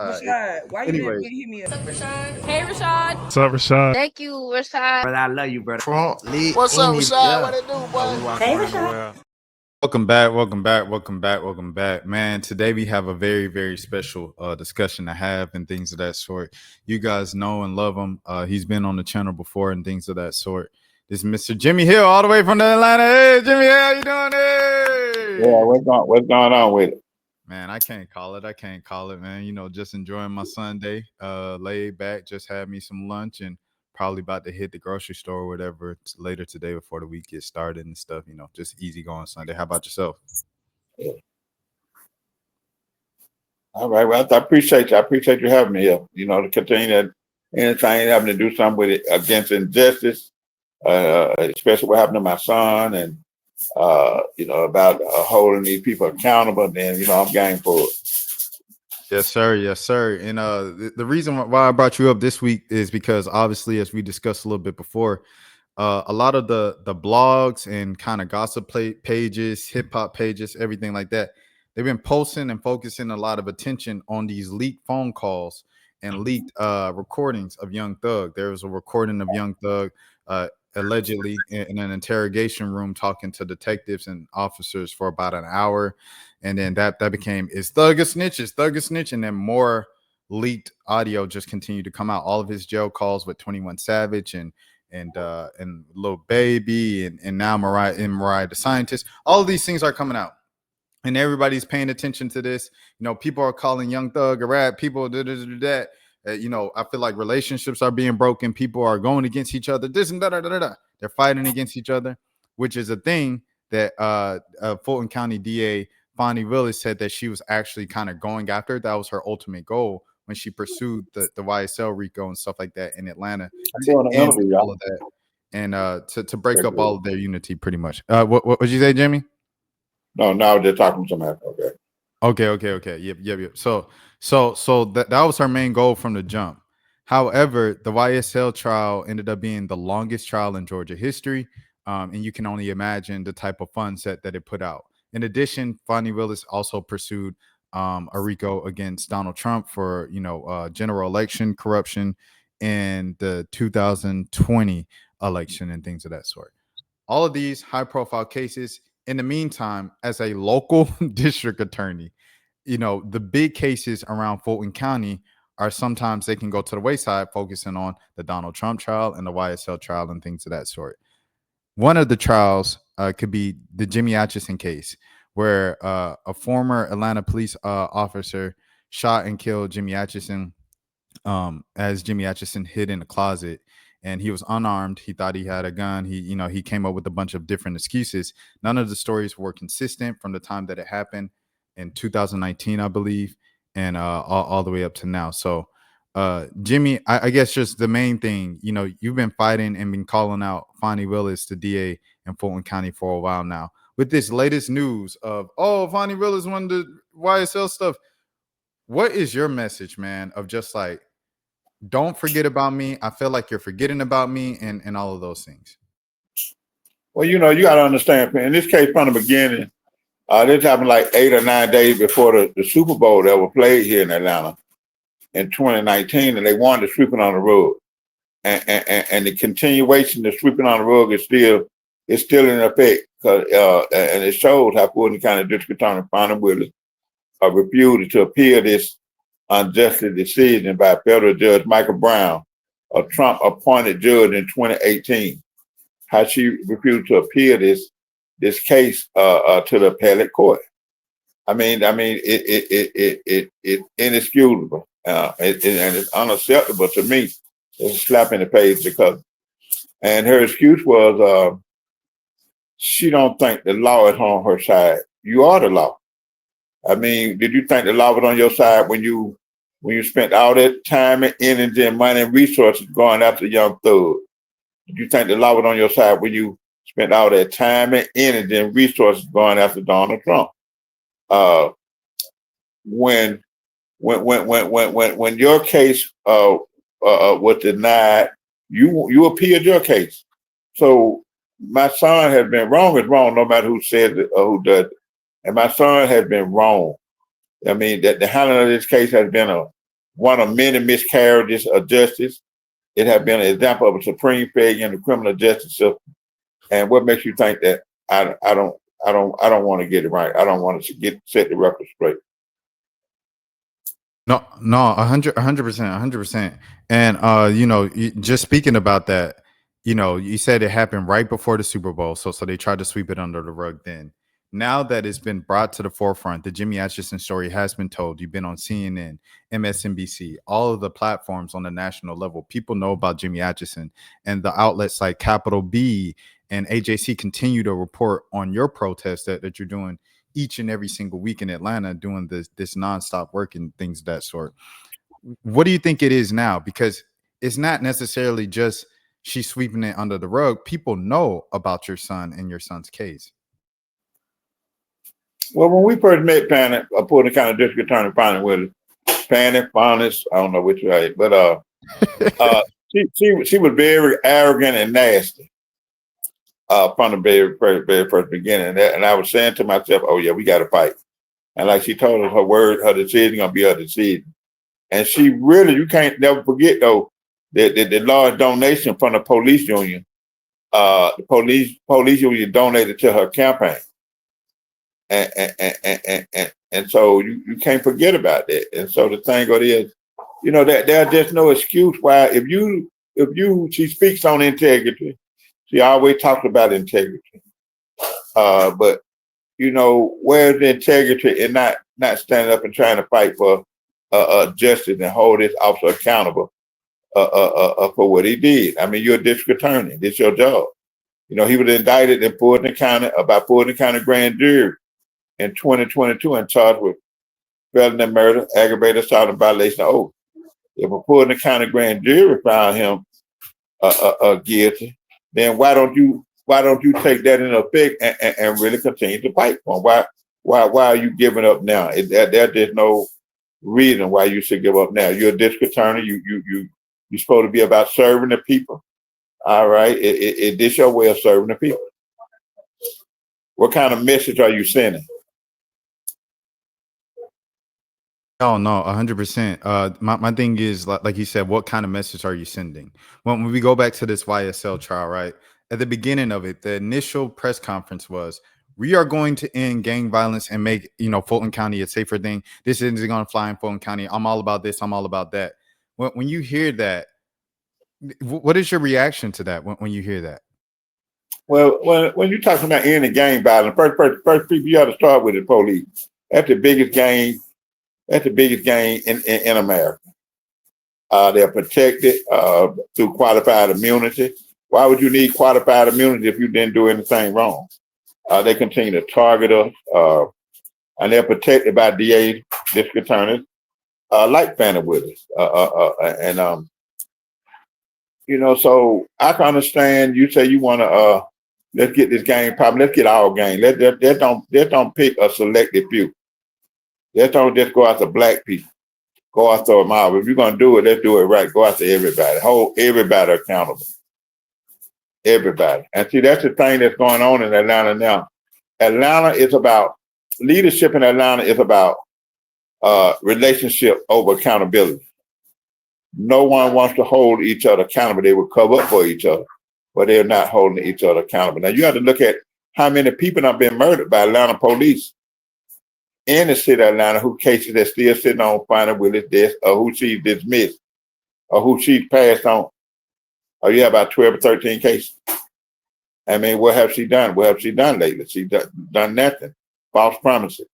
Rashad, why you didn't Anyways, hit me up? Hey, Rashad. What's up, Rashad? Thank you, Rashad. brother, I love you, brother. Trump lit. What's up, Rashad? Yeah. What it do, boy? Hey, Rashad. Welcome back, man. Today we have a very, very special discussion to have and things of that sort. You guys know and love him. He's been on the channel before and things of that sort. This is Mr. Jimmy Hill, all the way from the Atlanta. Hey, Jimmy, how you doing? Hey. Yeah, what's going on with it? Man, I can't call it, man. You know, just enjoying my Sunday, laid back, just had me some lunch and probably about to hit the grocery store or whatever later today before the week gets started and stuff. You know, just easy going Sunday. How about yourself? All right, well, I appreciate you. I appreciate you having me here. You know, to continue that anytime having to do something with it against injustice, especially what happened to my son, and you know, about holding these people accountable. Then you know, I'm game for it. Yes, sir. Yes, sir. And the reason why I brought you up this week is because obviously, as we discussed a little bit before, a lot of the blogs and kind of gossip pages, hip hop pages, everything like that, they've been posting and focusing a lot of attention on these leaked phone calls and leaked recordings of Young Thug. There was a recording of Young Thug allegedly in an interrogation room talking to detectives and officers for about an hour. And then that became, is Thug a snitch? Is Thug a snitch? And then more leaked audio just continued to come out. All of his jail calls with 21 Savage and Lil Baby and now Mariah the Scientist. All of these things are coming out. And everybody's paying attention to this. You know, people are calling Young Thug a rat. People do this, do that. You know, I feel like relationships are being broken. People are going against each other. This and that. They're fighting against each other, which is a thing that Fulton County DA Fonnie Willis said that she was actually kind of going after. That was her ultimate goal when she pursued the YSL RICO and stuff like that in Atlanta to end all of that and to break up all of their unity, pretty much. What did you say, Jimmy? No, they're talking to somebody. Okay. Yep. So that was her main goal from the jump. However, the YSL trial ended up being the longest trial in Georgia history, and you can only imagine the type of funds that it put out. In addition, Fonnie Willis also pursued a RICO against Donald Trump for general election corruption and the 2020 election and things of that sort. All of these high-profile cases. In the meantime, as a local district attorney, you know, the big cases around Fulton County are sometimes they can go to the wayside, focusing on the Donald Trump trial and the YSL trial and things of that sort. One of the trials could be the Jimmy Atchison case, where a former Atlanta police officer shot and killed Jimmy Atchison as Jimmy Atchison hid in a closet. And he was unarmed. He thought he had a gun. He came up with a bunch of different excuses. None of the stories were consistent from the time that it happened in 2019, I believe, and all the way up to now. So, Jimmy, I guess just the main thing, you know, you've been fighting and been calling out Fonnie Willis, the DA in Fulton County, for a while now. With this latest news of, Fonnie Willis won the YSL stuff, what is your message, man, of just like, don't forget about me. I feel like you're forgetting about me and all of those things. Well, you know, you got to understand, in this case, from the beginning, this happened like 8 or 9 days before the Super Bowl that was played here in Atlanta in 2019, and they wanted to sweep it on the rug. And the continuation of sweeping on the rug is still in effect, and it shows how Fulton County District Attorney Fonnie Willis refused to appeal this unjustly decision by federal judge Michael Brown, a Trump-appointed judge in 2018. How she refused to appeal this case to the appellate court. I mean, it's inexcusable, and it's unacceptable to me. It's a slap in the face and her excuse was she don't think the law is on her side. You are the law. I mean, did you think the law was on your side when you spent all that time and energy and money and resources going after Young Thug? Did you think the law was on your side when you spent all that time and energy and resources going after Donald Trump? When your case was denied, you appealed your case. So my son has been wrong is wrong, no matter who says it or who does it. And my son has been wrong. I mean, that the handling of this case has been one of many miscarriages of justice. It has been an example of a supreme failure in the criminal justice system. And what makes you think that I don't want to get it right? I don't want to set the record straight. No, 100%. And just speaking about that, you said it happened right before the Super Bowl, so they tried to sweep it under the rug. Then, now that it's been brought to the forefront, the Jimmy Atchison story has been told. You've been on CNN, MSNBC, all of the platforms on the national level. People know about Jimmy Atchison, and the outlets like Capital B and AJC continue to report on your protest that you're doing each and every single week in Atlanta, doing this nonstop work and things of that sort. What do you think it is now? Because it's not necessarily just she's sweeping it under the rug. People know about your son and your son's case. Well, when we first met Panic, I pulled the kind of district attorny Panic with Panic, Honest, I don't know which way, but she was very arrogant and nasty from the very first beginning. And I was saying to myself, oh yeah, we got to fight. And like she told us, her decision gonna be her decision. And she really, you can't never forget though, the large donation from the police union. The police union donated to her campaign. And so you can't forget about that. And so the thing is, that there's just no excuse why if she speaks on integrity, she always talks about integrity. But where's the integrity in not standing up and trying to fight for justice and hold this officer accountable for what he did? I mean, you're a district attorney. It's your job. He was indicted in Fulton County grand jury in 2022 and charged with felony murder, aggravated assault, and violation of oath. If a Fulton County grand jury found him guilty, then why don't you take that into effect and really continue to fight for him? Why are you giving up now? There's no reason why you should give up now. You're a district attorney. You're supposed to be about serving the people. All right, this your way of serving the people. What kind of message are you sending? Oh no, 100%. My thing is like you said, what kind of message are you sending? When we go back to this YSL trial, right? At the beginning of it, the initial press conference was, we are going to end gang violence and make Fulton County a safer thing. This isn't going to fly in Fulton County. I'm all about this. I'm all about that. When you hear that, what is your reaction to that? When you hear that? Well, when you're talking about ending gang violence, first people you have to start with the police. That's the biggest gang. That's the biggest gang in America. They're protected through qualified immunity. Why would you need qualified immunity if you didn't do anything wrong? They continue to target us, and they're protected by DA, district attorneys, like Fannie Willis. So I can understand you say you want to let's get this gang problem. Let's get our gang. Let's don't pick a selected few. Let's don't just go after black people. Go after them all. If you're gonna do it, let's do it right. Go after everybody. Hold everybody accountable. Everybody. And see, that's the thing that's going on in Atlanta now. Atlanta is about leadership in Atlanta is about relationship over accountability. No one wants to hold each other accountable. They will cover up for each other, but they're not holding each other accountable. Now you have to look at how many people have been murdered by Atlanta police in the city of Atlanta, who cases that still sitting on Fannie Willis' desk, or who she's dismissed, or who she's passed on. Or you have about 12 or 13 cases. I mean, what have she done? What have she done lately? She's done nothing. False promises.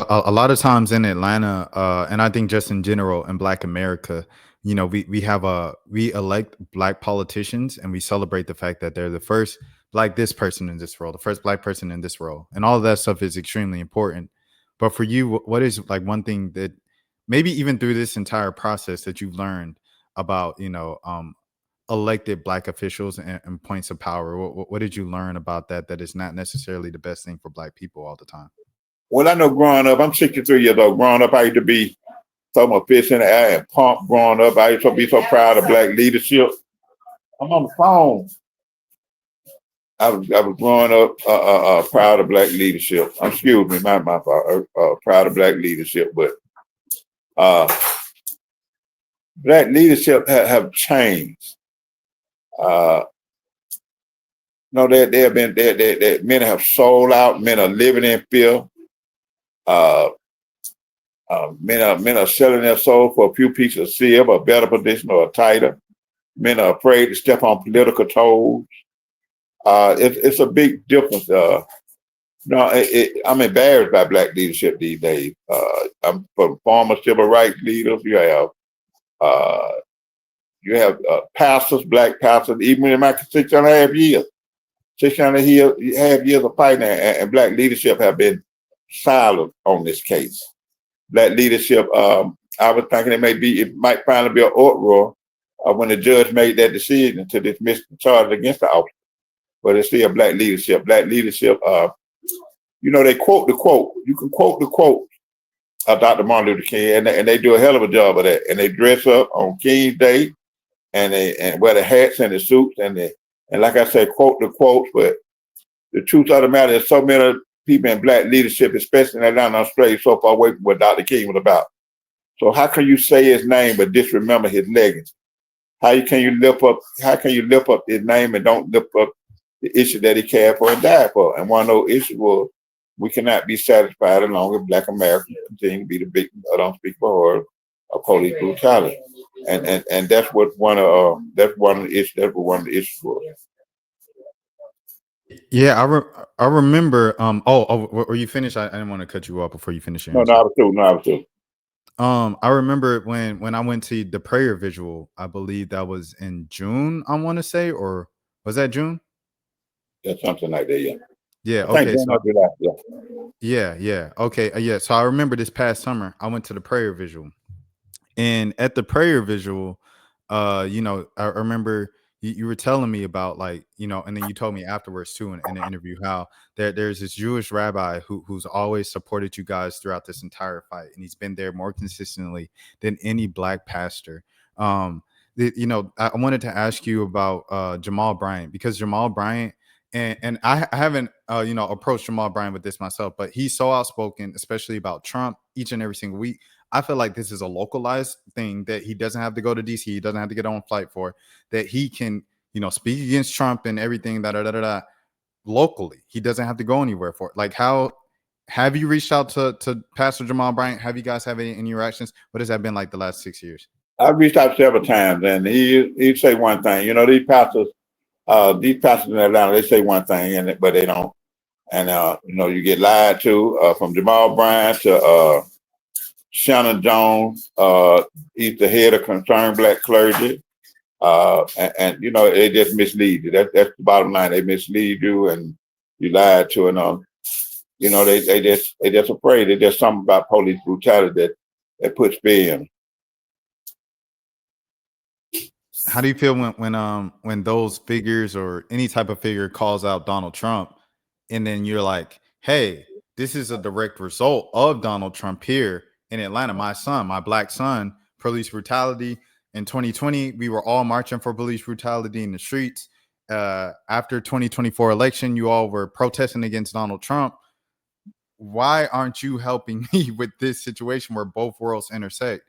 A lot of times in Atlanta, and I think just in general in Black America, we elect Black politicians and we celebrate the fact that they're the first Black this person in this role, the first Black person in this role, and all of that stuff is extremely important. But for you, what is like one thing that maybe even through this entire process that you've learned about elected Black officials and points of power? What did you learn about that is not necessarily the best thing for Black people all the time? Well, I know growing up, I'm 63 years old. Growing up, I used to be throw my fist in the air and pump. Growing up, I used to be so proud of Black leadership. I'm on the phone. I was growing up proud of Black leadership. Excuse me, my fault. Proud of Black leadership, but Black leadership have changed. No, they have been many have sold out, many are living in fear. Men are selling their soul for a few pieces of silver, a better position, or a title. Men are afraid to step on political toes. It's a big difference. I'm embarrassed by black leadership these days. I'm from former civil rights leaders. You have pastors, black pastors, even in my 6.5 years. 6.5 years of fighting, and black leadership have been silent on this case. Black leadership, I was thinking it might finally be an uproar when the judge made that decision to dismiss the charge against the officer. But it's still black leadership. Black leadership, they quote the quote. You can quote the quote of Dr. Martin Luther King, and they do a hell of a job of that. And they dress up on King's Day, and they wear the hats and the suits, and like I said, quote the quotes. But the truth of the matter is, so many people in black leadership, especially in Atlanta, Australia, so far away from what Dr. King was about. So how can you say his name but disremember his legacy? How can you lift up his name and don't lift up the issue that he cared for and died for? And one of those issues was we cannot be satisfied as long as black Americans continue to be the victims of unspeakable horror of police brutality. And that's what one of the issues was. Yeah, I remember. Were you finished? I didn't want to cut you off before you finish your answer. No, I was too. I remember when I went to the prayer visual. I believe that was in June. I want to say, or was that June? Yeah, something like that. Yeah. Yeah. I think Okay. So, July, yeah. Yeah. Okay. Yeah. So I remember this past summer, I went to the prayer visual, and at the prayer visual, I remember you were telling me about, like, and then you told me afterwards too in the interview how there's this Jewish rabbi who's always supported you guys throughout this entire fight, and he's been there more consistently than any black pastor. I wanted to ask you about Jamal Bryant, because Jamal Bryant, and I haven't approached Jamal Bryant with this myself, but he's so outspoken, especially about Trump, each and every single week. I feel like this is a localized thing that he doesn't have to go to DC. He doesn't have to get on a flight for, that he can, speak against Trump and everything locally. He doesn't have to go anywhere for it. Like, how have you reached out to Pastor Jamal Bryant? Have you guys have any interactions? What has that been like the last 6 years? I've reached out several times, and he say one thing. These pastors in Atlanta, they say one thing, but they don't. And you get lied to, from Jamal Bryant to Shannon Jones. He's the head of Concerned Black Clergy. And they just mislead you. That's the bottom line. They mislead you, and you lied to, and they just afraid. There's just something about police brutality that puts fear in them. How do you feel when those figures or any type of figure calls out Donald Trump, and then you're like, hey, this is a direct result of Donald Trump here in Atlanta. My black son, police brutality. In 2020, we were all marching for police brutality in the streets. After 2024 election, you all were protesting against Donald Trump. Why aren't you helping me with this situation where both worlds intersect?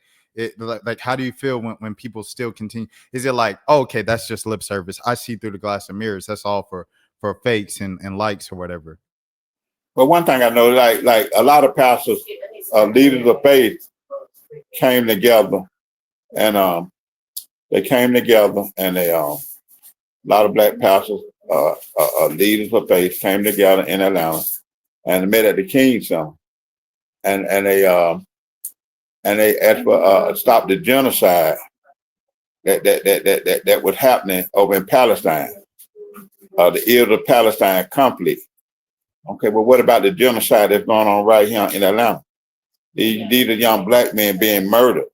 Like, how do you feel when people still continue? Is it like, oh, okay, that's just lip service? I see through the glass of mirrors. That's all for fakes and likes or whatever. But one thing I know, like a lot of pastors, leaders of faith, came together, and a lot of black pastors, leaders of faith, came together in Atlanta and met at the King Center, and they asked for stop the genocide that was happening over in Palestine, the Israel-Palestine conflict. Okay, well, what about the genocide that's going on right here in Atlanta? These are young black men being murdered.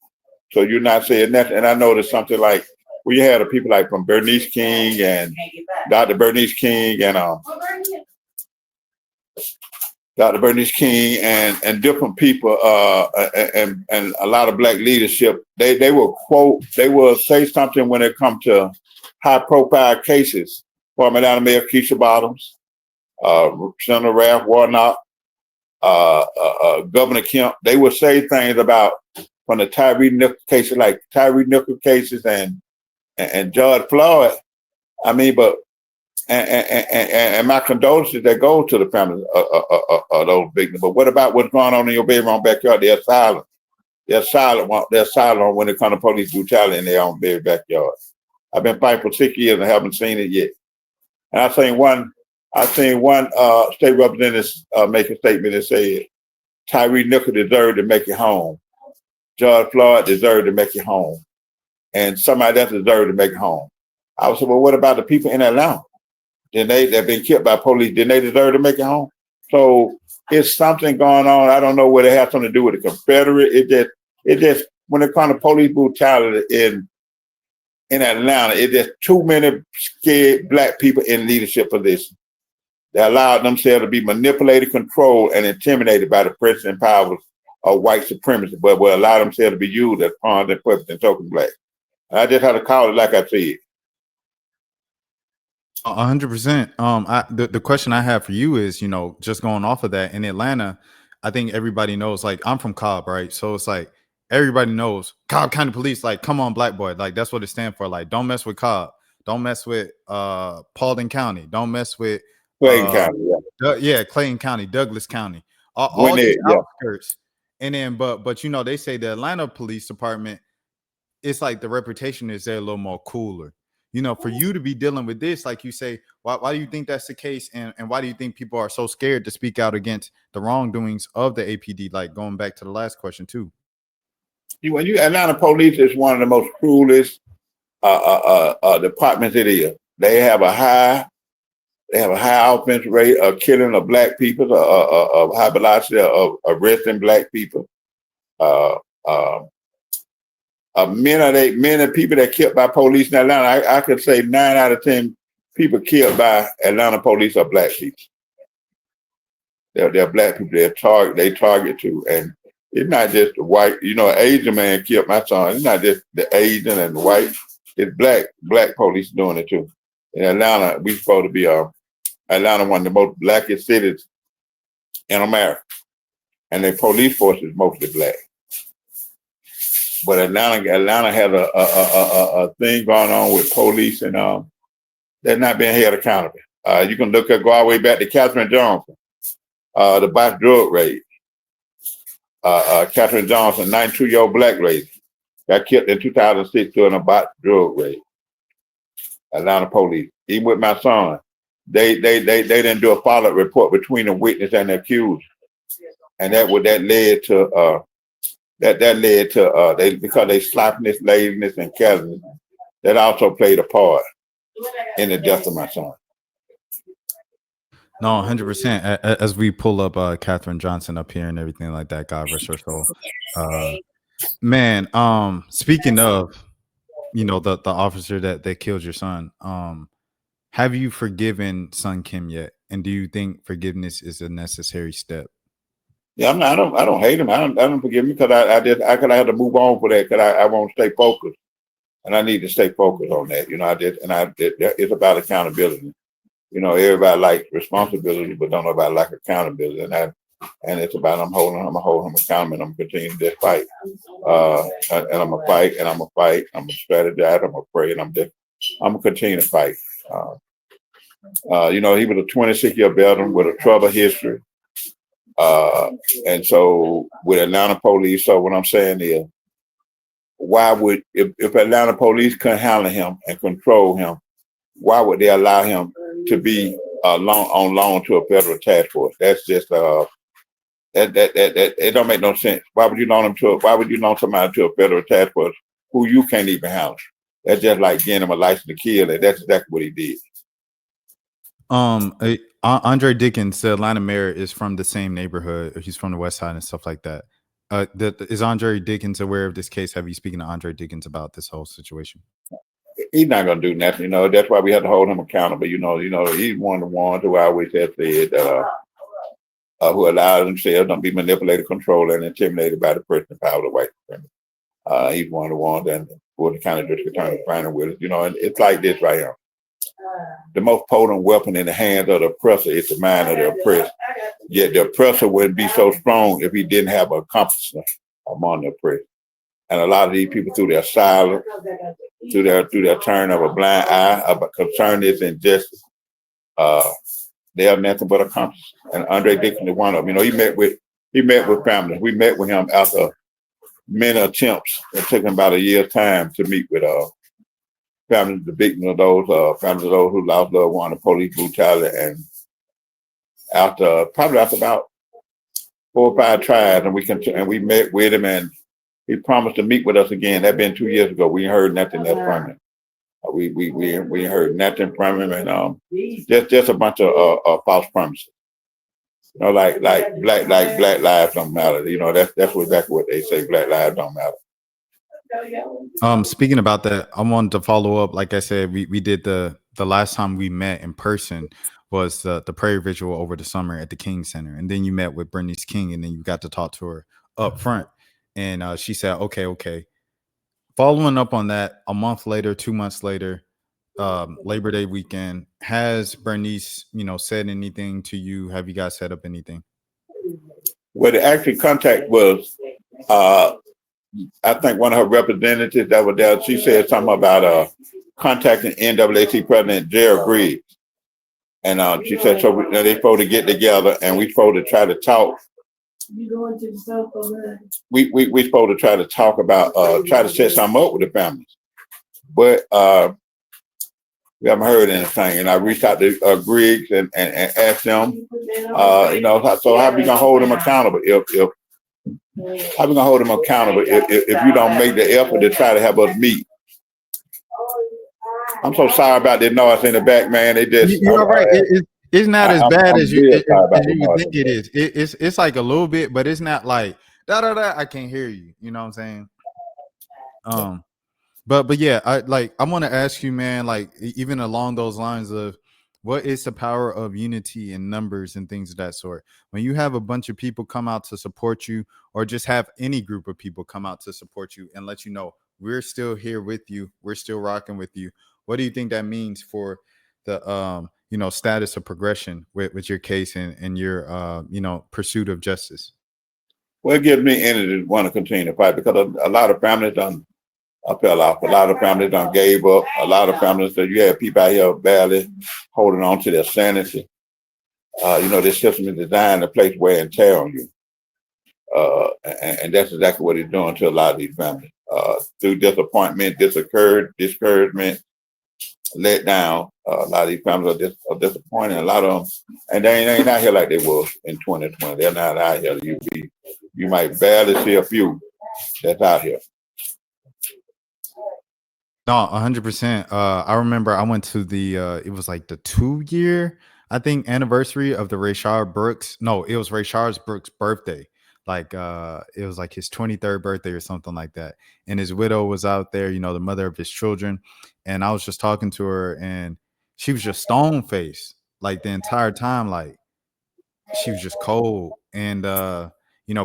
So you're not saying nothing. And I noticed something like, we had people like from Bernice King and Dr. Bernice King and Dr. Bernice King and different people and a lot of black leadership. They will say something when it comes to high profile cases. Former Atlanta Mayor Keisha Bottoms, Senator Ralph Warnock, Governor Kemp, they would say things about from the Tyree Nichols cases, like Tyree Nichols cases and George Floyd. I mean, but and my condolences that go to the families of those victims. But what about what's going on in your bedroom backyard? They're silent. They're silent. They're silent when it comes to police brutality in their own baby backyard. I've been fighting for 6 years and haven't seen it yet. And I seen one state representative make a statement that said Tyree Nichols deserved to make it home. George Floyd deserved to make it home. And somebody else deserved to make it home. I was saying, well, what about the people in Atlanta? They've been killed by police. Didn't they deserve to make it home? So it's something going on. I don't know whether it has something to do with the Confederate. It just when it comes to police brutality in Atlanta, it's just too many scared black people in leadership positions. They allowed themselves to be manipulated, controlled, and intimidated by the presence and powers of white supremacy, but will allow themselves to be used as pawns and puppets and token black. I just had to call it like I see it. 100%. The question I have for you is, just going off of that in Atlanta, I think everybody knows, like, I'm from Cobb, right? So it's like everybody knows Cobb County Police, like, come on, black boy, like that's what it stands for. Like, don't mess with Cobb, don't mess with Paulding County, don't mess with Clayton County, Clayton County, Douglas County, all these outskirts. And then, but they say the Atlanta Police Department, it's like the reputation is they're a little more cooler. For you to be dealing with this, like you say, why do you think that's the case? And why do you think people are so scared to speak out against the wrongdoings of the APD? Like going back to the last question too. Atlanta police is one of the most cruelest departments it is. They have a high offense rate of killing of black people, of high velocity of arresting black people. Many people that killed by police in Atlanta, I could say 9 out of 10 people killed by Atlanta police are black people. They're black people. They target too, and it's not just the white. An Asian man killed my son. It's not just the Asian and the white. It's black police doing it too. In Atlanta, we supposed to be Atlanta, one of the most blackest cities in America, and the police force is mostly black. But Atlanta has a thing going on with police, and they're not being held accountable. You can go all the way back to Katherine Johnson, the botched drug raid. Katherine Johnson, 92-year-old black lady, got killed in 2006 during a botched drug raid. Atlanta police, even with my son, they didn't do a follow-up report between the witness and the accused, and that led to. That led to because they sloppiness, laziness, and carelessness. That also played a part in the death of my son. No, 100%. As we pull up Katherine Johnson up here and everything like that, God rest her soul. Man, speaking of, the officer that killed your son, have you forgiven Son Kim yet? And do you think forgiveness is a necessary step? Yeah, I don't hate him. I don't forgive him because I had to move on for that because I won't stay focused, and I need to stay focused on that. It's about accountability. Everybody likes responsibility, but don't nobody like accountability, and it's about I'm gonna hold him accountable, and I'm gonna continue this fight. And I'm gonna fight, and I'm gonna fight. I'm gonna strategize. I'm gonna pray, and I'm gonna continue to fight. He was a 26-year veteran with a troubled history. And so with Atlanta police, so what I'm saying is, why would, if Atlanta police couldn't handle him and control him, why would they allow him to be on loan to a federal task force? That's just that it don't make no sense. Why would you loan somebody to a federal task force who you can't even handle? That's just like getting him a license to kill, and that's exactly what he did. Andre Dickens, the Atlanta mayor, is from the same neighborhood. He's from the West Side and stuff like that. Is Andre Dickens aware of this case? Have you spoken to Andre Dickens about this whole situation? He's not gonna do nothing. That's why we have to hold him accountable. He's one of the ones who I always have said who allow themselves to be manipulated, controlled, and intimidated by the person in power of the white supremacy. He's one of the ones, and for the county district attorney finding with us. And it's like this right here. the most potent weapon in the hands of the oppressor is the mind of the oppressed. Yet the oppressor wouldn't be so strong if he didn't have a accomplice among the oppressed. And a lot of these people, through their silence, through their turn of a blind eye, of a concern is injustice, they have nothing but accomplices. And Andre Dixon is one of them. You know, he met with families. We met with him after many attempts. It took him about a year's time to meet with families, the victims of those families of those who lost loved ones to police brutality. And probably after about 4 or 5 tries, and we met with him, and he promised to meet with us again. That been 2 years ago. We ain't heard nothing else from him. We heard nothing from him, and just a bunch of false promises. You know, like black lives don't matter. You know, that's exactly what they say. Black lives don't matter. Speaking about that, I wanted to follow up. Like I said, we did the last time we met in person was the prayer ritual over the summer at the King Center, and then you met with Bernice King, and then you got to talk to her up front, and she said, okay. Following up on that, a month later, 2 months later, Labor Day weekend, has Bernice, said anything to you? Have you guys set up anything? Well, the actual contact was, I think one of her representatives that was there, she said something about contacting NAACP President Gerald Griggs. And she said, so they're supposed to get together and we're supposed to try to talk. We supposed to try to talk about, try to set something up with the families. But we haven't heard anything. And I reached out to Griggs and asked them, so how we gonna hold them accountable if you don't make the effort to try to have us meet? I'm so sorry about this noise in the back, man. They just you're right. It's not as bad as you think it is. It's like a little bit, but it's not like da. I can't hear you. You know what I'm saying? But yeah, I want to ask you, man, like even along those lines of what is the power of unity in numbers and things of that sort? When you have a bunch of people come out to support you, or just have any group of people come out to support you and let you know we're still here with you, we're still rocking with you. What do you think that means for the status of progression with your case and your pursuit of justice? Well, it gives me energy to want to continue to fight, because a lot of families done fell off. A lot of families done gave up. A lot of families that you have people out here barely holding on to their sanity. This system is designed to place wear and tear on you. And that's exactly what it's doing to a lot of these families. Through disappointment, discouragement, let down. A lot of these families are disappointed. A lot of them, and they ain't out here like they was in 2020. They're not out here. You might barely see a few that's out here. No, 100%. I remember I went to it was like the 2-year, I think, anniversary of the Rayshard Brooks. No, it was Rayshard Brooks' birthday. Like it was like his 23rd birthday or something like that. And his widow was out there, the mother of his children. And I was just talking to her, and she was just stone faced like the entire time. Like she was just cold. And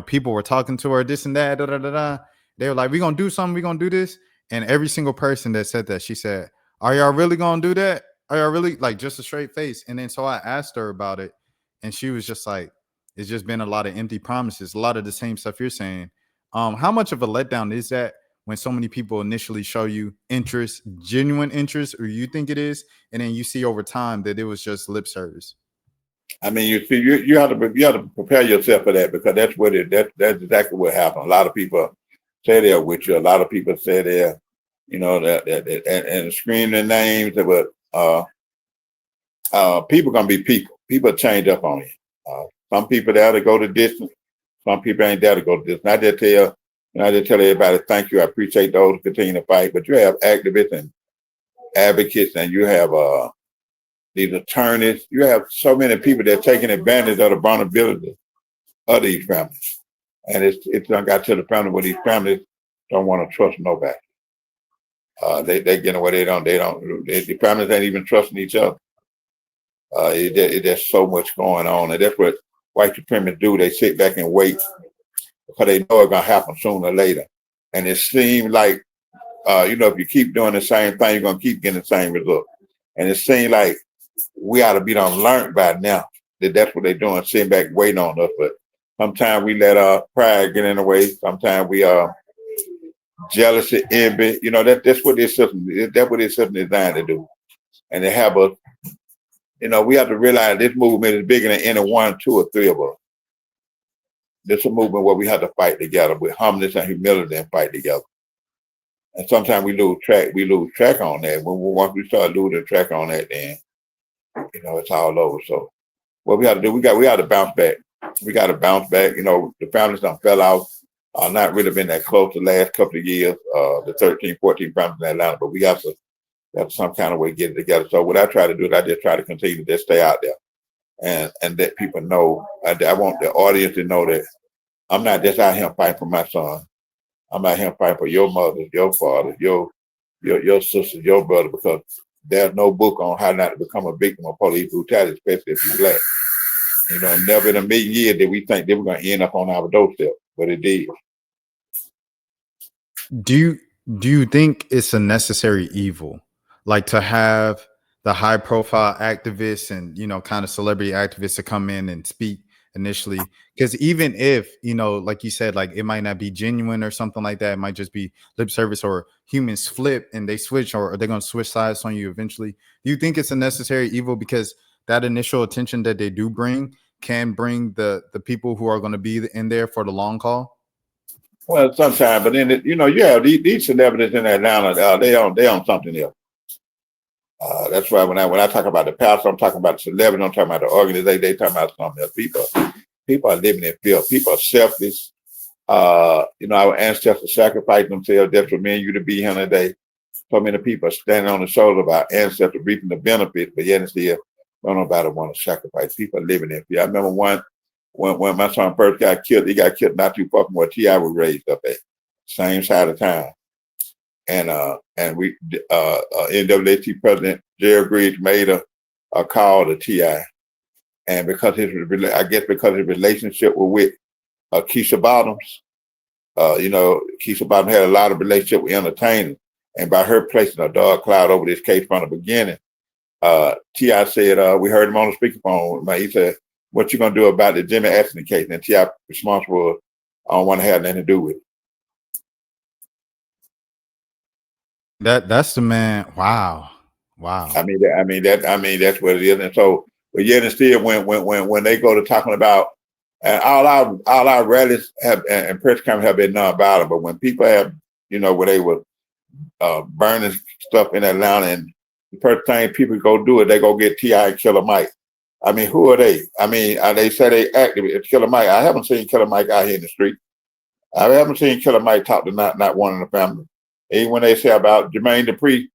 people were talking to her, this and that, da da da da. They were like, we're gonna do something, we're gonna do this. And every single person that said that, she said, are y'all really gonna do that? Are y'all really, like, just a straight face? And then so I asked her about it, and she was just like, it's just been a lot of empty promises, a lot of the same stuff you're saying. How much of a letdown is that when so many people initially show you interest, genuine interest, or you think it is, and then you see over time that it was just lip service? I mean, you have to prepare yourself for that, because that's that's exactly what happened. A lot of people say they're with you. A lot of people say they're, that and scream their names, but people gonna be people. People change up on you. Some people there to go the distance. Some people ain't there to go the distance. I just tell everybody, thank you. I appreciate those who continue to fight. But you have activists and advocates, and you have these attorneys. You have so many people that are taking advantage of the vulnerability of these families. And it's done got to the family where these families don't want to trust nobody. They get away. The families ain't even trusting each other. There's so much going on, and that's what white supremacists do. They sit back and wait, because they know it's gonna happen sooner or later. And it seems like, if you keep doing the same thing, you're gonna keep getting the same result. And it seems like we ought to be done learned by now that that's what they're doing, sitting back waiting on us. But sometimes we let our pride get in the way. Sometimes we jealousy, envy. You know, that's what this system is designed to do. And they have a, you know, we have to realize this movement is bigger than any one, two, or three of us. This is a movement where we have to fight together with humbleness and humility and fight together. And sometimes we lose track on that. Once we start losing track on that, then you know it's all over. So what we have to do, we got to bounce back. We got to bounce back. You know, the families done fell out. Not really been that close the last couple of years. The 13, 14 families in Atlanta, but we got to have some kind of way to get it together. So what I try to do is I just try to continue to just stay out there and let people know. I want the audience to know that I'm not just out here fighting for my son. I'm out here fighting for your mother, your father, your sister, your brother, because there's no book on how not to become a victim of police brutality, especially if you're black. You know, never in a million years did we think they were going to end up on our doorstep, but it did. Do you think it's a necessary evil, like to have the high profile activists and, you know, kind of celebrity activists to come in and speak initially? Because even if, you know, like you said, like it might not be genuine or something like that, it might just be lip service, or humans flip and they switch, or they're going to switch sides on you eventually. Do you think it's a necessary evil, because that initial attention that they do bring can bring the people who are going to be in there for the long haul? Well, sometimes, but then you know, yeah, these celebrities in Atlanta, they on something else. That's why when I talk about the pastor, I'm talking about the celebrity, I'm talking about the organization, they talking about something else. People are living in fear. People are selfish. You know, our ancestors sacrificed themselves just for me and you to be here today. So many people are standing on the shoulders of our ancestors reaping the benefits, but yet and still, don't nobody want to sacrifice. People are living in fear. I remember when my son first got killed, he got killed not too far from where T.I. was raised up at, same side of town. And we NAACP President Jerry Griggs made a call to T.I. And because his relationship with Keisha Bottoms, you know, Keisha Bottoms had a lot of relationship with entertainers. And by her placing a dark cloud over this case from the beginning, T.I. said, we heard him on the speakerphone. He said, "What you gonna do about the Jimmy Ashton case?" And T.I. response was, "I don't want to have nothing to do with it." That's the man. Wow. I mean, that's what it is. And so, but yet and still, when they go to talking about, and all our rallies have and press conferences have been nonviolent, but when people have, you know, where they were burning stuff in Atlanta, and the first thing people go do it, they go get T.I. and Killer Mike. I mean, who are they? I mean, they say they active. It's Killer Mike. I haven't seen Killer Mike out here in the street. I haven't seen Killer Mike talk to not one in the family. Even when they say about Jermaine Dupri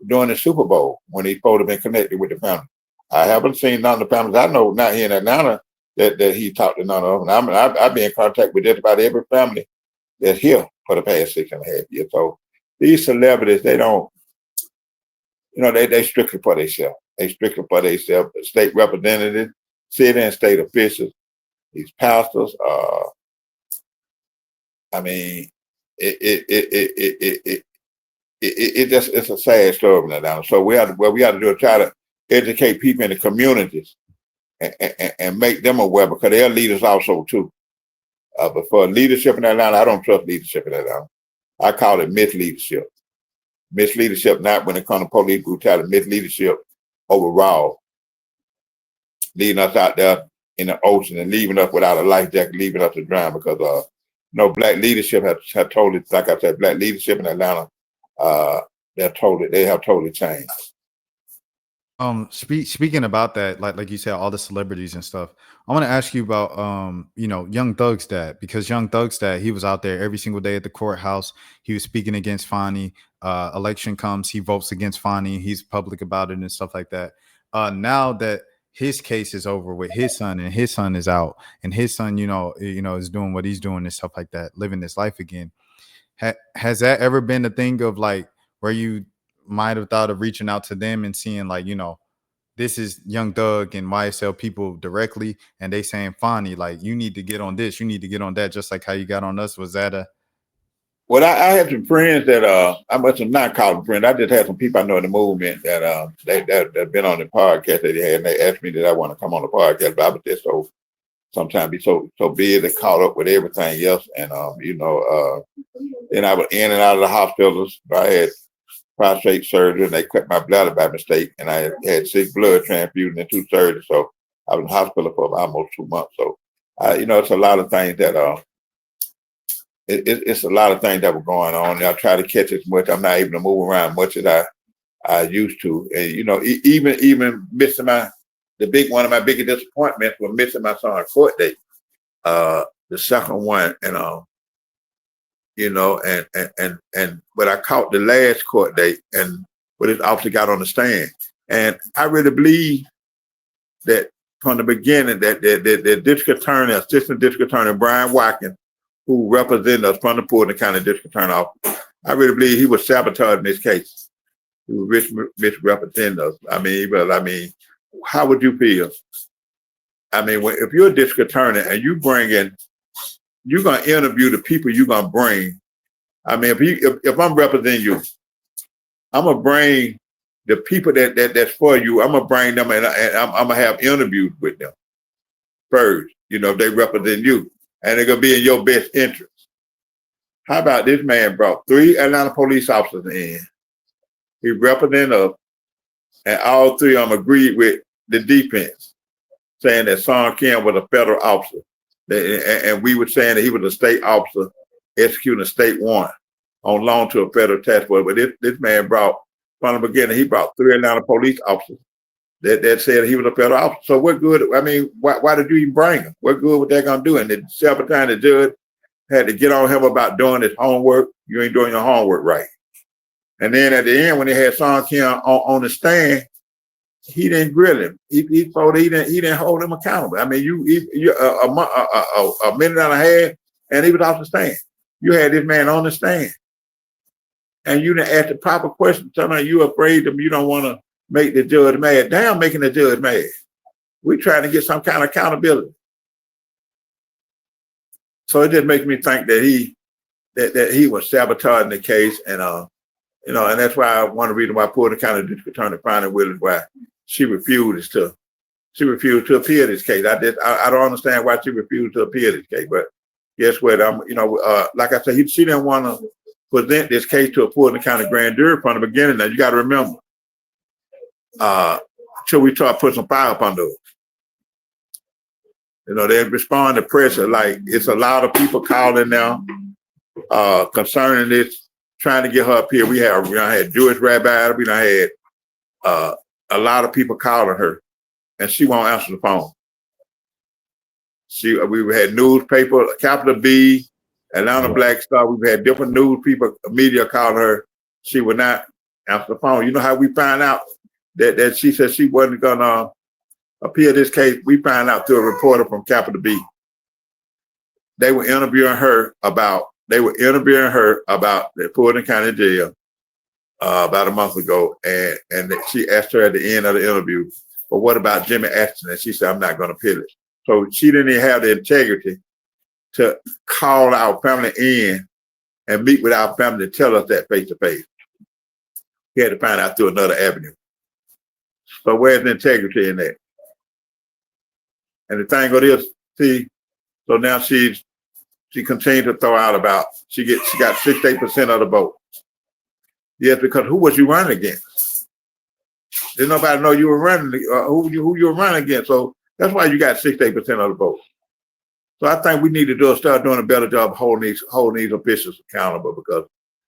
during the Super Bowl, when he's supposed to be connected with the family, I haven't seen none of the families I know not here in Atlanta that he talked to none of them. I've been in contact with just about every family that's here for the past 6.5 years. So these celebrities, they don't, you know, they strictly for themselves. They strictly for themselves. State representatives, city and state officials, these pastors. I mean, it's a sad story now. So we have to do is try to educate people in the communities and make them aware, because they're leaders also too. But for leadership in Atlanta, I don't trust leadership in Atlanta. I call it misleadership. Misleadership, not when it comes to police brutality, misleadership overall, leaving us out there in the ocean and leaving us without a life jacket, leaving us to drown, because black leadership has totally, like I said, black leadership in Atlanta, they have totally changed. Speaking about that, like you said, all the celebrities and stuff, I want to ask you about you know, Young Thug's dad, because Young Thug's dad, he was out there every single day at the courthouse. He was speaking against Fonnie. Election comes, he votes against Fonnie. He's public about it and stuff like that. Now that his case is over with his son, and his son is out, and his son, you know, is doing what he's doing and stuff like that, living his life again. Has that ever been a thing of like where you might have thought of reaching out to them and seeing, like, you know, this is Young Thug and YSL people directly, and they saying, Fonnie, like, you need to get on this, you need to get on that, just like how you got on us? Was that a Well, I had some friends that I must have not called them friends. I just had some people I know in the movement that that been on the podcast that they had, and they asked me that I want to come on the podcast, but I was just sometimes be so busy, caught up with everything else, and then I was in and out of the hospitals. I had prostate surgery, and they cut my bladder by mistake, and I had 6 blood transfusions and 2 surgeries. So I was in the hospital for almost 2 months. So it's a lot of things that it's a lot of things that were going on. And I try to catch as much. I'm not able to move around much as I used to. And even missing one of my biggest disappointments was missing my son's court date. The second one, and but I caught the last court date, and what his officer got on the stand. And I really believe that from the beginning that the district attorney, assistant district attorney Brian Watkins, who represented us from the Fulton County District Attorney Office, I really believe he was sabotaging this case. He was misrepresenting us. I mean, how would you feel? I mean, if you're a district attorney and you're going to interview the people you're going to bring. I mean, if I'm representing you, I'm going to bring the people that's for you. I'm going to bring them and I'm going to have interviews with them first, if they represent you. And they're going to be in your best interest. How about this man brought 3 Atlanta police officers in. He represented us, and all 3 of them agreed with the defense, saying that Son Kim was a federal officer. And we were saying that he was a state officer executing a state warrant on loan to a federal task force. But this man brought, from the beginning, he brought 3 Atlanta police officers that said he was a federal officer. So what good, I mean, why did you even bring him? What good was that going to do? And several times the judge had to get on him about doing his homework. You ain't doing your homework right. And then at the end, when they had Son Kim on the stand, he didn't grill him. He didn't hold him accountable. I mean, you a minute and a half, and he was off the stand. You had this man on the stand, and you didn't ask the proper question. Sometimes you afraid of you don't want to make the judge mad. Damn, making the judge mad. We're trying to get some kind of accountability. So it just makes me think that he was sabotaging the case, and and that's why one of the reasons why Fulton County District Attorney finally Willis, why she refused to appeal this case. I don't understand why she refused to appeal this case, but guess what? Like I said, she didn't want to present this case to a Fulton County grand jury from the beginning. Now you got to remember, till we try to put some fire up on those. They respond to pressure. Like, it's a lot of people calling now concerning this, trying to get her up here. We had Jewish rabbis. We had a lot of people calling her, and she won't answer the phone. We had newspaper, Capital B, Atlanta Black Star. We've had different news people, media calling her. She would not answer the phone. You know how we find out that she said she wasn't gonna appeal this case? We found out through a reporter from Capital B. They were interviewing her about the Fulton County Jail about a month ago, and she asked her at the end of the interview, "But what about Jimmy Ashton?" And she said, "I'm not going to appeal it." So she didn't even have the integrity to call our family in and meet with our family to tell us that face to face. He had to find out through another avenue. So where's the integrity in that? And the thing of this, see, so now she continued to throw out about she got 68% of the vote. Yes, because who was you running against? Didn't nobody know you were running who you were running against. So that's why you got 68% of the vote. So I think we need to start doing a better job of holding these officials accountable, because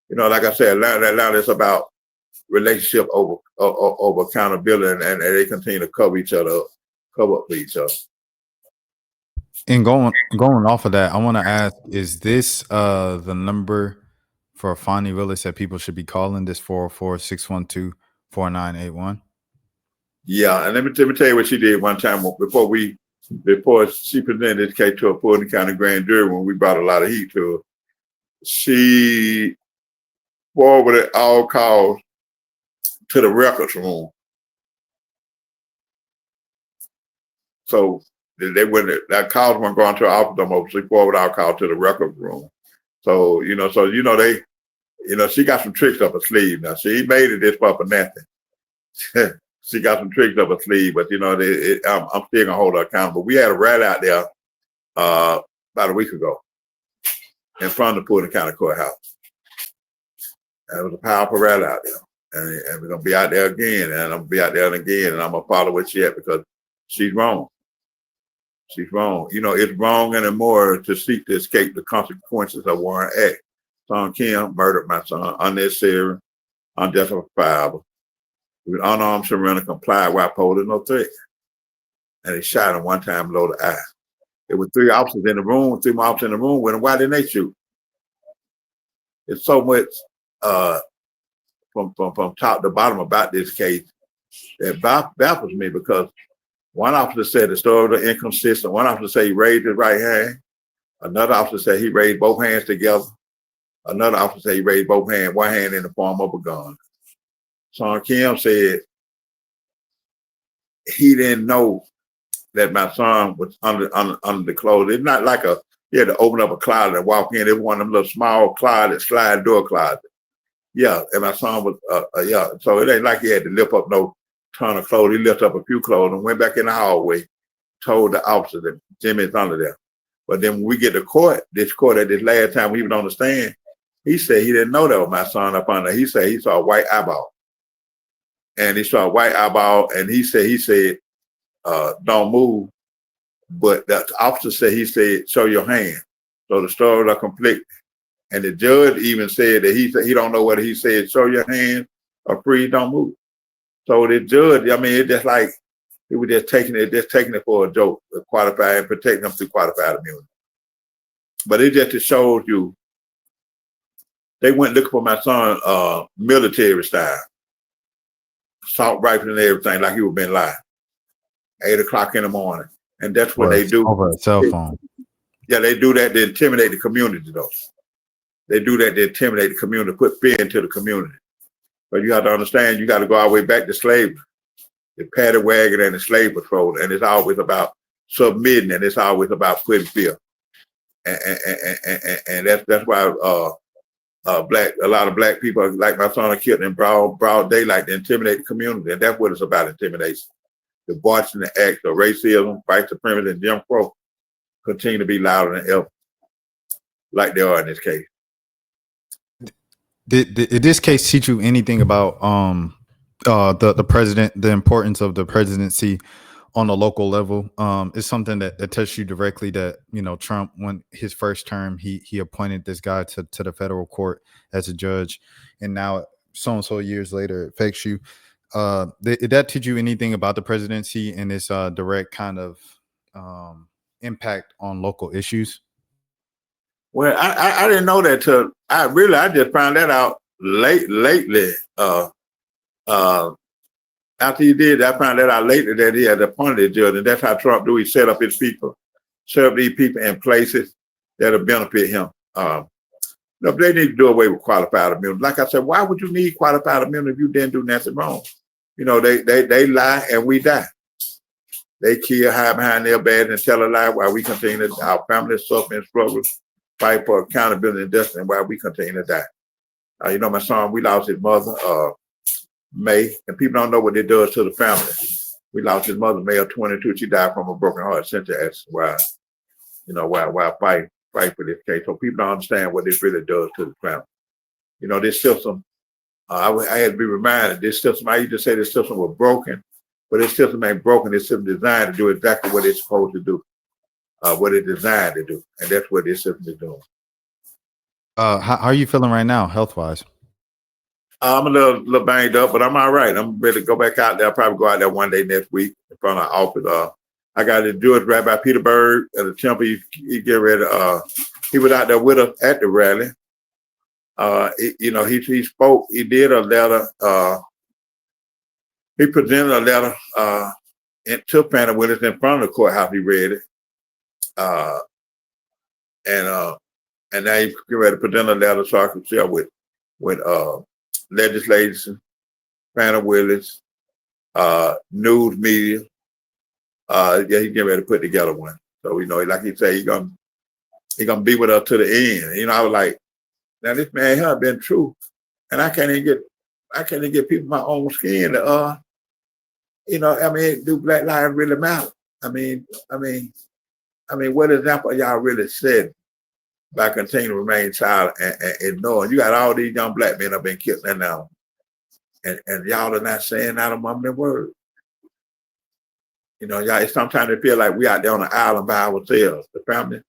like I said, Atlanta is about relationship over accountability, and they continue to cover up for each other. And going off of that, I want to ask: is this the number for Fonnie Willis that people should be calling? This 404-612-4981. Yeah, and let me tell you what she did one time before she presented this case to a Fulton County grand jury, when we brought a lot of heat to her. She forwarded all calls to the records room. So that calls weren't going to her office no more. She forwarded our call to the records room. So they, she got some tricks up her sleeve. Now she made it this far for nothing. She got some tricks up her sleeve, but I'm still gonna hold her accountable. We had a rally out there about a week ago in front of the Fulton County Courthouse. And it was a powerful rally out there. And we're gonna be out there again, and I'm gonna be out there again, and I'm gonna follow what she at because she's wrong. She's wrong. It's wrong anymore to seek to escape the consequences of Warren Act. Son Kim murdered my son unnecessary, unjustifiable. He was unarmed surrender, complied while posing no threat. And he shot him one time below the eye. There were three more officers in the room with him. Why didn't they shoot? It's so much from top to bottom about this case that baffles me because one officer said the story was inconsistent. One officer said he raised his right hand. Another officer said he raised both hands together. Another officer said he raised both hands, one hand in the form of a gun. Son Kim said he didn't know that my son was under the clothes. It's not like he had to open up a closet and walk in. It was one of them little small closets, slide door closet. Yeah, and my son was, So it ain't like he had to lift up no ton of clothes. He lifted up a few clothes and went back in the hallway, told the officer that Jimmy's under there. But then when we get to court at this last time we was on the stand, he said he didn't know that was my son up under. He said he saw a white eyeball. And he saw a white eyeball, and he said, don't move. But the officer he said, show your hand. So the stories are complete. And the judge even said that he don't know whether he said, show your hand or freeze, don't move. So the judge, it's just like he was just taking it for a joke, qualified and protecting them through qualified immunity. But it just shows you, they went looking for my son military style. Assault rifle and everything, like he was been lying. 8 o'clock in the morning. And that's what they do. Over a cell phone. Yeah, they do that to intimidate the community, though. They do that to intimidate the community, put fear into the community. But you have to understand, you got to go all the way back to slavery. The paddy wagon and the slave patrol. And it's always about submitting, and it's always about putting fear. And that's why a lot of black people, like my son, are killed in broad daylight to intimidate the community. And that's what it's about, intimidation. The voice and the acts of racism, white supremacy, and Jim Crow continue to be louder than ever, like they are in this case. Did this case teach you anything about the president, the importance of the presidency on a local level? It's something that touched you directly, that Trump, when his first term, he appointed this guy to the federal court as a judge, and now so and so years later it affects you. Did that teach you anything about the presidency and its direct kind of impact on local issues? Well, I didn't know that till I just found that out lately. After he did, I found that out lately that he had appointed a judge, and that's how Trump do. He set up these people in places that'll benefit him. They need to do away with qualified immunity. Like I said, why would you need qualified immunity if you didn't do nothing wrong? They lie and we die. They kill, hide behind their bed and tell a lie while we continue to, our families suffer and struggle, fight for accountability and justice, while we continue to die. My son, we lost his mother, May, and people don't know what it does to the family. We lost his mother, May of 22. She died from a broken heart center while fight for this case. So people don't understand what this really does to the family. This system, I had to be reminded, this system, I used to say this system was broken, but this system ain't broken. This system is designed to do exactly what it's supposed to do, what it's designed to do. And that's what this system is doing. How are you feeling right now, health-wise? I'm a little banged up, but I'm all right. I'm ready to go back out there. I'll probably go out there one day next week in front of our office. I got to do it right by Petersburg at the temple. He get ready. He was out there with us at the rally. He spoke. He did a letter. He presented a letter to Fannie Willis in front of the courthouse. He read it. And now he's getting ready to present a letter so I can share with legislation, Fannie Willis, news media. He's getting ready to put together one. So like he said, he's gonna He gonna be with us to the end. You know, I was like, now this man here been true, and I can't even get people my own skin to you know, I mean, do Black lives really matter? I mean, what example y'all really said by continuing to remain silent and ignoring? You got all these young Black men have been killed now, and y'all are not saying not a mumbling word. You know, y'all, sometimes it feel like we out there on the island by ourselves, the family,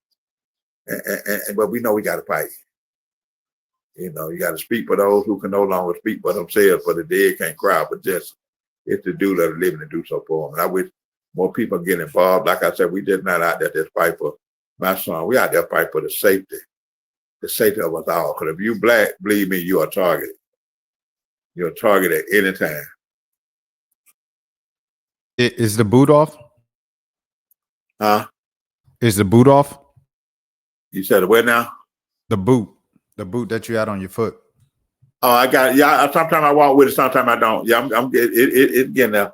but we know we got to fight. You know, you got to speak for those who can no longer speak for themselves, for the dead can't cry, but just it's the do that are living to do so for them. And I wish more people get involved. Like I said, we just not out there just fight for my son. We out there fight for the safety of us all. Because if you Black, believe me, you are targeted. You're targeted at any time. Is the boot off? Huh? Is the boot off? You said what now? The boot that you had on your foot. Oh, I got it. Yeah. Sometimes I walk with it, sometimes I don't. Yeah, it's getting there.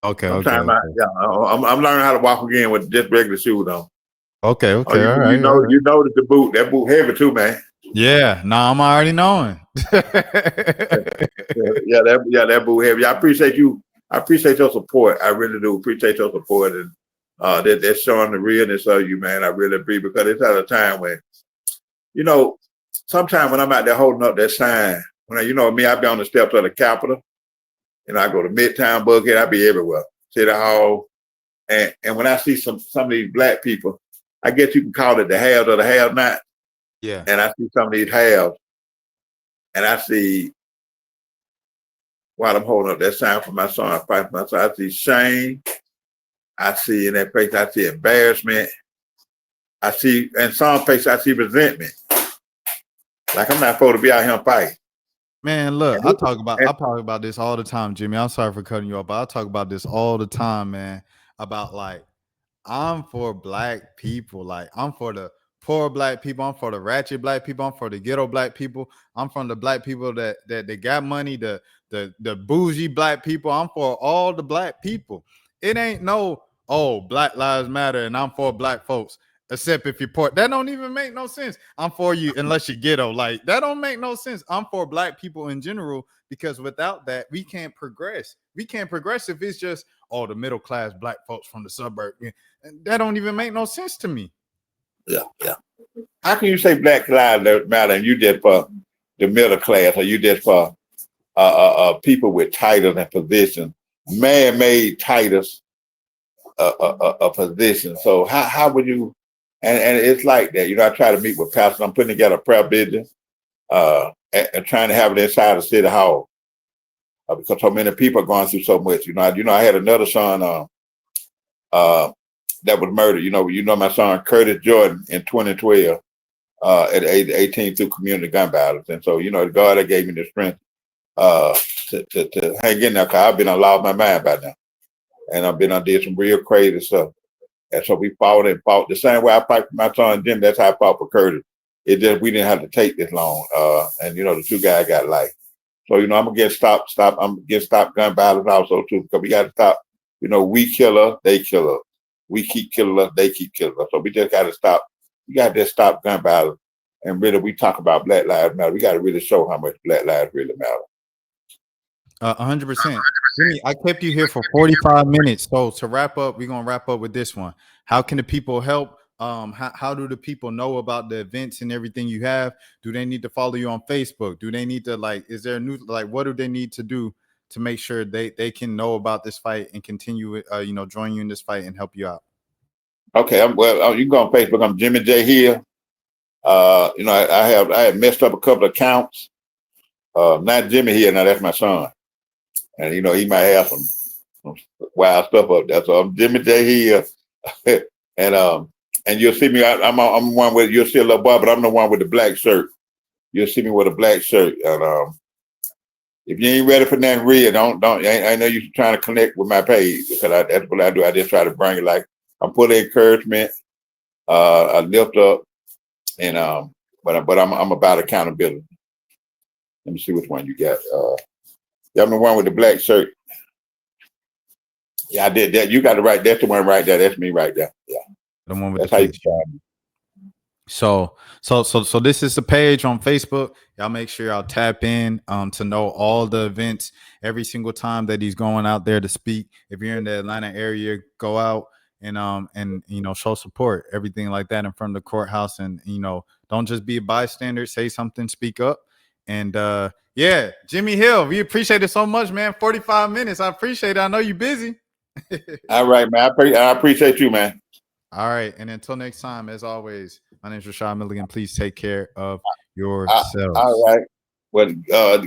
Okay. Sometimes Okay. I'm learning how to walk again with just regular shoes on. Okay. Oh, All right. you know that the boot heavy too, man. Yeah. No, I'm already knowing. That boot heavy. I appreciate you. I appreciate your support. I really do appreciate your support, and that's showing the realness of you, man. I really appreciate, because it's at a time when, you know, sometimes when I'm out there holding up that sign, when you know me, I've been on the steps of the Capitol, and I go to Midtown, Buckhead, I be everywhere, City Hall, and when I see some of these Black people, I guess you can call it the haves or the have not. Yeah. And I see some of these haves, and I see, while I'm holding up that sign for my son, I fight for my son, I see shame. I see in that face, I see embarrassment. I see, in some faces, I see resentment. Like I'm not supposed to be out here fighting. Man, look, I talk about this all the time, Jimmy. I'm sorry for cutting you off, but I talk about this all the time, man. About like, I'm for Black people. Like, I'm for the poor Black people. I'm for the ratchet Black people. I'm for the ghetto Black people. I'm from the Black people that they got money, the bougie Black people. I'm for all the Black people. It ain't no, oh, Black Lives Matter and I'm for Black folks. Except if you're poor. That don't even make no sense. I'm for you unless you're ghetto. Like, that don't make no sense. I'm for Black people in general, because without that, we can't progress. We can't progress if it's just, oh, the middle class Black folks from the suburb. That don't even make no sense to me. Yeah. How can you say Black Lives Matter and you just for the middle class, or you just for people with titles and positions, man-made titles, a position? So how would you? And it's like that. You know, I try to meet with pastors. I'm putting together a prayer business, and trying to have it inside the City Hall, because so many people are going through so much. You know, I had another son that was murdered. You know, my son Curtis Jordan in 2012, at the age of 18 through community gun violence. And so, you know, God that gave me the strength to hang in there, because I've been lost my mind by now, and I did some real crazy stuff. And so we fought the same way I fight for my son Jim. That's how I fought for Curtis. It just, we didn't have to take this long. And you know, the two guys got life. So, you know, I'm gonna get stop gun violence also too, because we got to stop. You know, we kill us, they kill us. We keep killing us, they keep killing us. So we just got to stop. We got to just stop gun violence. And really, we talk about Black Lives Matter. We got to really show how much Black lives really matter. 100%. Jimmy, I kept you here for 45 minutes. So to wrap up, we're gonna wrap up with this one. How can the people help? How do the people know about the events and everything you have? Do they need to follow you on Facebook? Do they need to, like, is there a new, like, what do they need to do to make sure they can know about this fight and continue, you know, join you in this fight and help you out? Okay, you can go on Facebook. I'm Jimmy J Hill. You know, I had messed up a couple of accounts. Not Jimmy Hill, now that's my son. And you know, he might have some wild stuff up there. So I'm Jimmy J Hill. And you'll see me, I'm one with, you'll see a little boy, but I'm the one with the black shirt. You'll see me with a black shirt. And if you ain't ready for nothing real, I know you're trying to connect with my page, because that's what I do. I just try to bring it, like, I'm full of encouragement, I lift up, and but I'm about accountability. Let me see which one you got. I'm the one with the black shirt. Yeah, I did that. You got it right. That's the one right there. That's me right there. Yeah. The one with that's the how you face. find me. So this is the page on Facebook. Y'all make sure y'all tap in to know all the events every single time that he's going out there to speak. If you're in the Atlanta area, go out and show support, everything like that in front of the courthouse. And don't just be a bystander, say something, speak up. And yeah, Jimmy Hill, we appreciate it so much, man. 45 minutes. I appreciate it. I know you're busy. All right, man. I appreciate you, man. All right. And until next time, as always, my name is Rashad Milligan. Please take care of yourselves. All right. Well,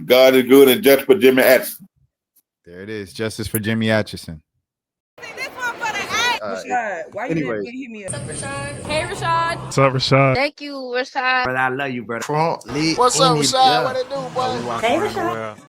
God is good and just for Jimmy Atchison. There it is. Justice for Jimmy Atchison. Rashad, why you didn't hit me up? What's up, Rashad? Hey, Rashad. What's up, Rashad? Thank you, Rashad. Brother, I love you, brother. Front, lit, What's up, in it, Rashad? yeah. What it do, boy? Hey, Rashad.